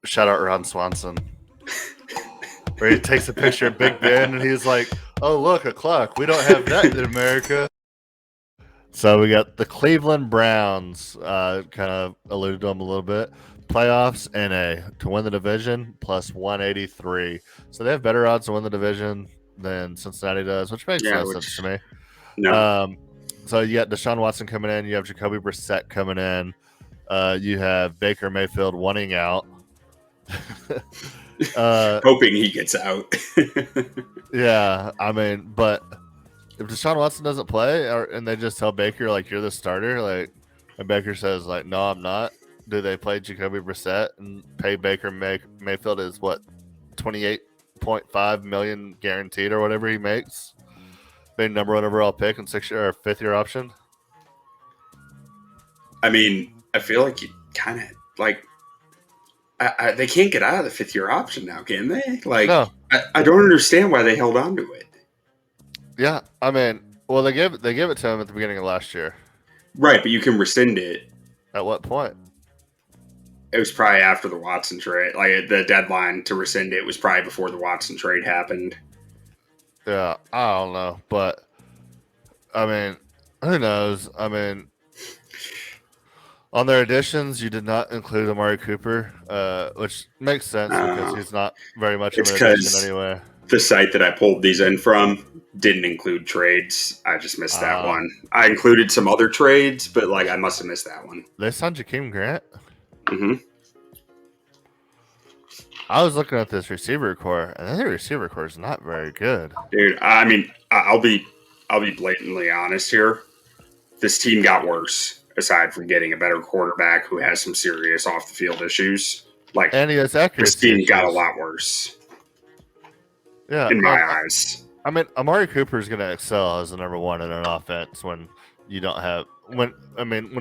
Shout out Ron Swanson. Where he takes a picture of Big Ben and he's like, "Oh look, a clock. We don't have that in America." So we got the Cleveland Browns. Kind of alluded to them a little bit. Playoffs NA to win the division plus 183. So they have better odds to win the division than Cincinnati does, which makes no sense to me. No. So you got Deshaun Watson coming in. You have Jacoby Brissett coming in. You have Baker Mayfield wanting out. Hoping he gets out. Yeah, I mean, but if Deshaun Watson doesn't play, and they just tell Baker like you're the starter, like, and Baker says like, no, I'm not. Do they play Jacoby Brissett and pay Baker Mayfield is what, $28.5 million guaranteed or whatever he makes, being number one overall pick and 6-year or 5th-year option? I mean, I feel like you kind of like. They can't get out of the 5th-year option now, can they? Like, no. I don't understand why they held on to it. Yeah, I mean, well, they gave it to him at the beginning of last year. Right, but you can rescind it. At what point? It was probably after the Watson trade. Like, the deadline to rescind it was probably before the Watson trade happened. Yeah, I don't know, but I mean, who knows? I mean, on their additions, you did not include Amari Cooper, which makes sense because he's not very much of an addition anyway. The site that I pulled these in from didn't include trades. I just missed that one. I included some other trades, but like I must have missed that one. They signed Jakeem Grant. Mm-hmm. I was looking at this receiver core, and the receiver core is not very good. Dude, I mean, I'll be blatantly honest here. This team got worse, aside from getting a better quarterback who has some serious off the field issues. Like, and he has accuracy. This team got a lot worse. Yeah, in my eyes. I mean, Amari Cooper is going to excel as the number one in an offense when you don't have when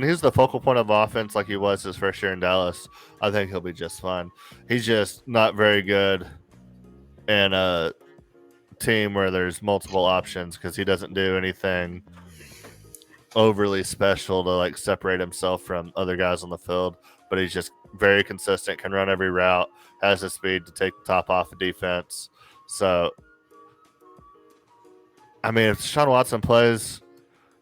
he's the focal point of offense like he was his first year in Dallas. I think he'll be just fine. He's just not very good in a team where there's multiple options because he doesn't do anything overly special to like separate himself from other guys on the field. But he's just very consistent, can run every route, has the speed to take the top off of defense. So, I mean, if Deshaun Watson plays,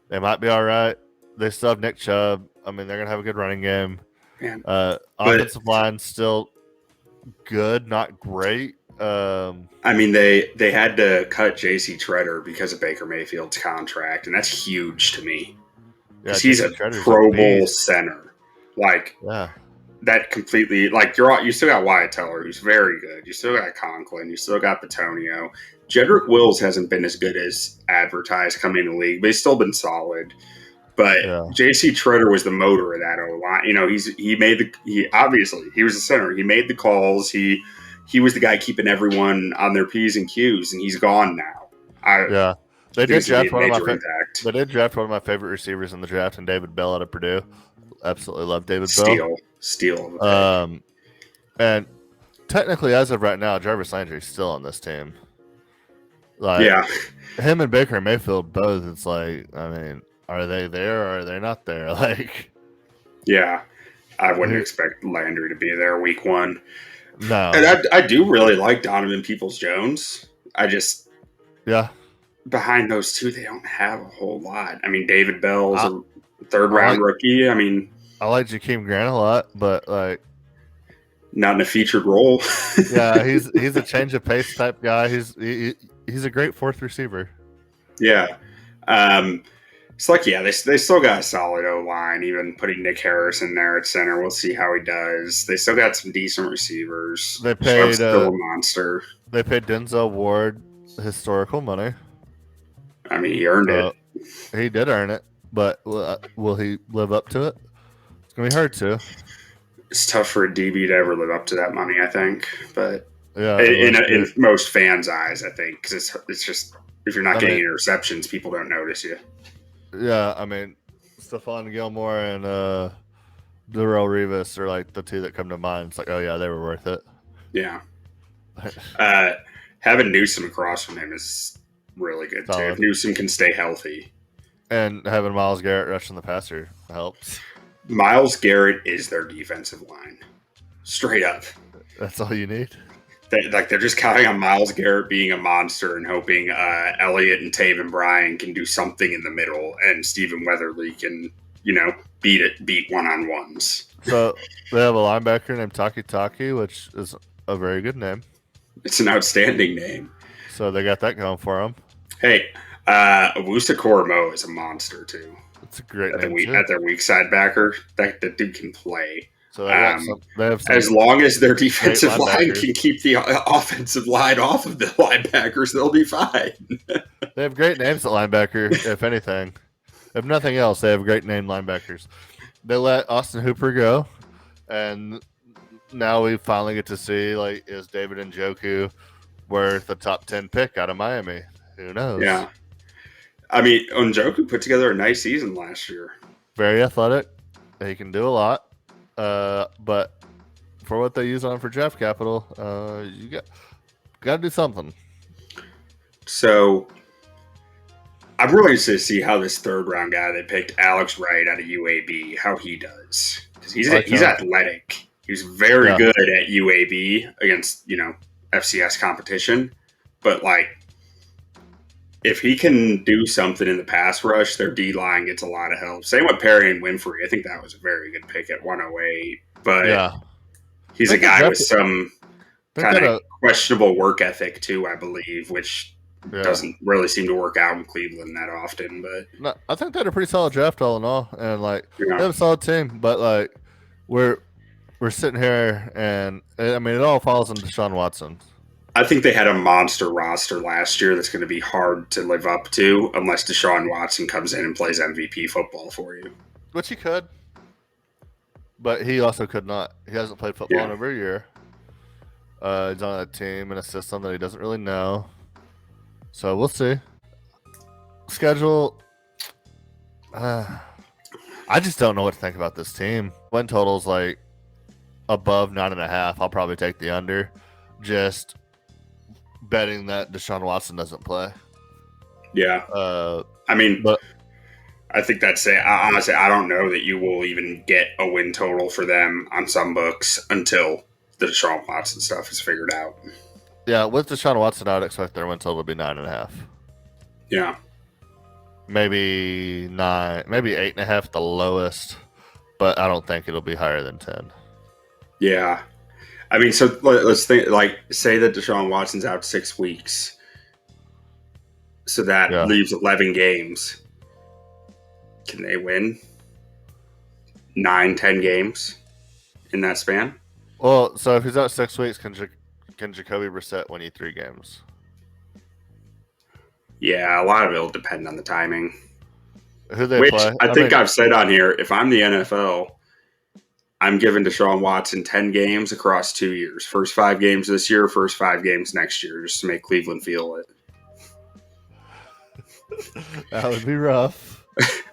they might be all right. They still have Nick Chubb. I mean, they're going to have a good running game. Offensive line still good, not great. I mean, they had to cut J.C. Treader because of Baker Mayfield's contract, and that's huge to me. Because he's a Pro Bowl center. Like, that completely, like, you still got Wyatt Teller, who's very good. You still got Conklin. You still got Bitonio. Jedrick Wills hasn't been as good as advertised coming in the league, but he's still been solid. But J.C. Treader was the motor of that O-line. You know, he was the center. He made the calls. He was the guy keeping everyone on their P's and Q's, and he's gone now. They did draft one of my favorite receivers in the draft, and David Bell out of Purdue. Absolutely love David Bell. Steal. And technically, as of right now, Jarvis Landry's still on this team. Like, him and Baker Mayfield both. It's like, I mean, are they there or are they not there? Like, I wouldn't expect Landry to be there week one. No, and I do really like Donovan Peoples-Jones. Behind those two, they don't have a whole lot. I mean, David Bell's a third-round rookie. I mean, I like Jakeem Grant a lot, but like, not in a featured role. he's a change of pace type guy. He's a great fourth receiver. It's like, they still got a solid O-line, even putting Nick Harris in there at center. We'll see how he does. They still got some decent receivers. They paid a monster. They paid Denzel Ward historical money. I mean, he earned it. He did earn it, but will he live up to it? It's going to be hard to. It's tough for a DB to ever live up to that money, I think. But in most fans' eyes, I think, because it's just, if you're not getting interceptions, people don't notice you. Yeah, I mean, Stephon Gilmore and Darrelle Revis are like the two that come to mind. It's like, oh yeah, they were worth it. Yeah. Having Newsome across from him is really good too. If Newsome can stay healthy. And having Myles Garrett rushing the passer helps. Myles Garrett is their defensive line. Straight up. That's all you need. They're just counting on Myles Garrett being a monster and hoping Elliott and Taven Bryan can do something in the middle, and Stephen Weatherly can, beat one-on-ones. So they have a linebacker named Taki, which is a very good name. It's an outstanding name. So they got that going for them. Hey, Awusa Koromo is a monster too. It's a great name at their weak side backer. That dude can play. So they have some as long as their defensive line can keep the offensive line off of the linebackers, they'll be fine. They have great names at linebacker, if anything. If nothing else, they have great named linebackers. They let Austin Hooper go, and now we finally get to see, like, is David Njoku worth a top 10 pick out of Miami? Who knows? Yeah. I mean, Njoku put together a nice season last year. Very athletic. He can do a lot. But for what they use on for draft capital, you got to do something. So I'm really interested to see how this third round guy they picked, Alex Wright out of UAB, how he does, because he's athletic. He's very good at UAB against FCS competition, but like if he can do something in the pass rush, their D line gets a lot of help. Same with Perry and Winfrey. I think that was a very good pick at 108. But he's a guy with some kind of questionable work ethic too, I believe, which doesn't really seem to work out in Cleveland that often. But no, I think they had a pretty solid draft all in all, and like they have a solid team. But like we're sitting here, and I mean it all falls on Deshaun Watson. I think they had a monster roster last year that's going to be hard to live up to unless Deshaun Watson comes in and plays MVP football for you. Which he could. But he also could not. He hasn't played football in over a year. He's on a team and a system that he doesn't really know. So we'll see. Schedule. I just don't know what to think about this team. Win total's like above 9.5. I'll probably take the under. Just betting that Deshaun Watson doesn't play. Yeah. I mean, I think that's it. Honestly, I don't know that you will even get a win total for them on some books until the Deshaun Watson stuff is figured out. Yeah, with Deshaun Watson, I would expect their win total to be 9.5. Yeah. Maybe 9, maybe 8.5 the lowest, but I don't think it'll be higher than 10. Yeah. I mean, so let's think, like, say that Deshaun Watson's out 6 weeks. So that leaves 11 games. Can they win 9, 10 games in that span? Well, so if he's out 6 weeks, can Jacoby Brissett win you 3 games? Yeah, a lot of it will depend on the timing. Who they play? I think I've said on here, if I'm the NFL, I'm giving Deshaun Watson 10 games across 2 years. First 5 games this year, first 5 games next year, just to make Cleveland feel it. That would be rough.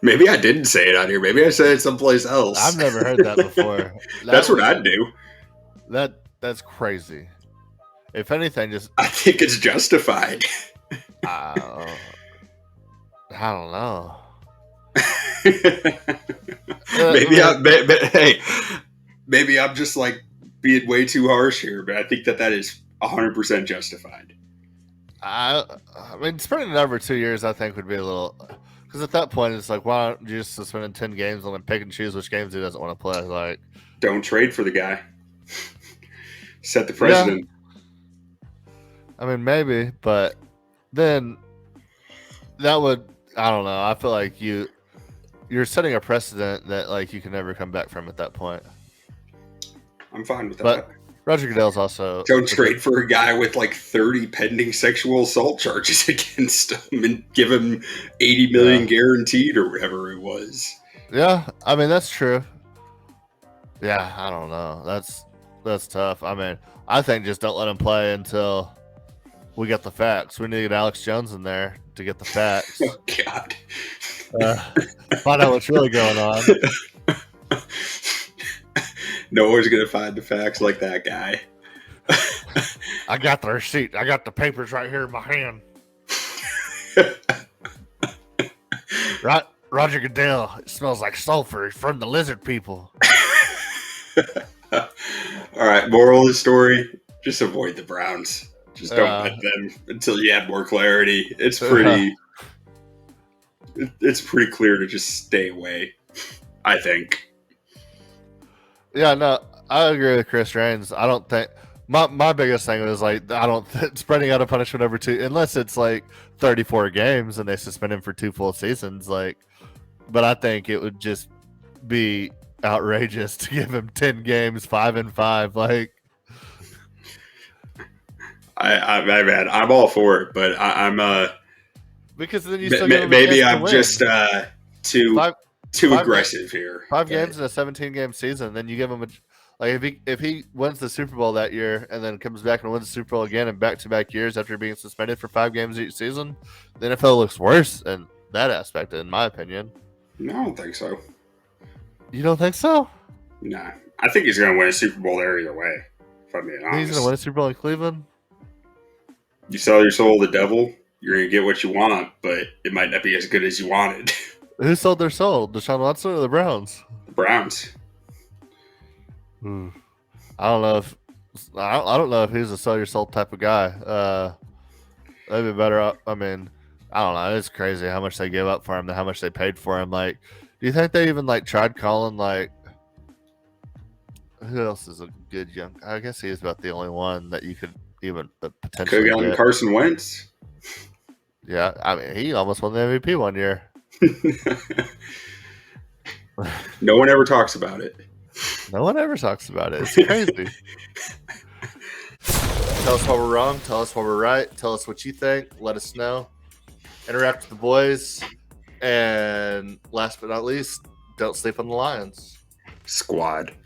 Maybe I didn't say it on here. Maybe I said it someplace else. I've never heard that before. That's what I'd do. That's crazy. If anything, just... I think it's justified. I don't know. Maybe I'm just like being way too harsh here, but I think that is 100% justified. I mean, spending it over 2 years, I think, would be a little, because at that point, it's like, why don't you just spend 10 games and then pick and choose which games he doesn't want to play? Like, don't trade for the guy. Set the precedent. Yeah. I mean, maybe, but then that would, I don't know. I feel like you're setting a precedent that like you can never come back from at that point. I'm fine with that. But Roger Goodell's also... Don't trade for a guy with like 30 pending sexual assault charges against him and give him $80 million guaranteed or whatever it was. Yeah, I mean, that's true. Yeah, I don't know. That's tough. I mean, I think just don't let him play until we get the facts. We need to get Alex Jones in there to get the facts. Oh, God. Find out what's really going on. No one's going to find the facts like that guy. I got the receipt. I got the papers right here in my hand. Roger Goodell, it smells like sulfur from the lizard people. All right, moral of the story: just avoid the Browns. Just don't bet them until you have more clarity. It's pretty clear to just stay away, I think. Yeah, no, I agree with Chris Raines. I don't think my biggest thing was like I don't spreading out a punishment over two unless it's like 34 games and they suspend him for 2 full seasons. Like, but I think it would just be outrageous to give him 10 games, 5-5. Like, I'm all for it, but I'm because then you still maybe I'm just too five aggressive here. 5 games in a 17-game season. Then you give him if he wins the Super Bowl that year and then comes back and wins the Super Bowl again in back-to-back years after being suspended for 5 games each season, the NFL looks worse in that aspect, in my opinion. No, I don't think so. You don't think so? Nah, I think he's going to win a Super Bowl there either way. If I'm being honest, He's going to win a Super Bowl in Cleveland. You sell your soul to the devil, you're going to get what you want, but it might not be as good as you wanted. Who sold their soul? Deshaun Watson or the Browns? The Browns. I don't know if he's a sell your soul type of guy. They'd be better. I mean, I don't know. It's crazy how much they give up for him and how much they paid for him. Like, do you think they even like tried calling like who else is a good young? I guess he is about the only one that you could even potentially could have gotten Carson Wentz. Yeah, I mean, he almost won the MVP one year. No one ever talks about it. No one ever talks about it. It's crazy. Tell us why we're wrong. Tell us why we're right. Tell us what you think. Let us know. Interact with the boys. And last but not least, don't sleep on the Lions. Squad.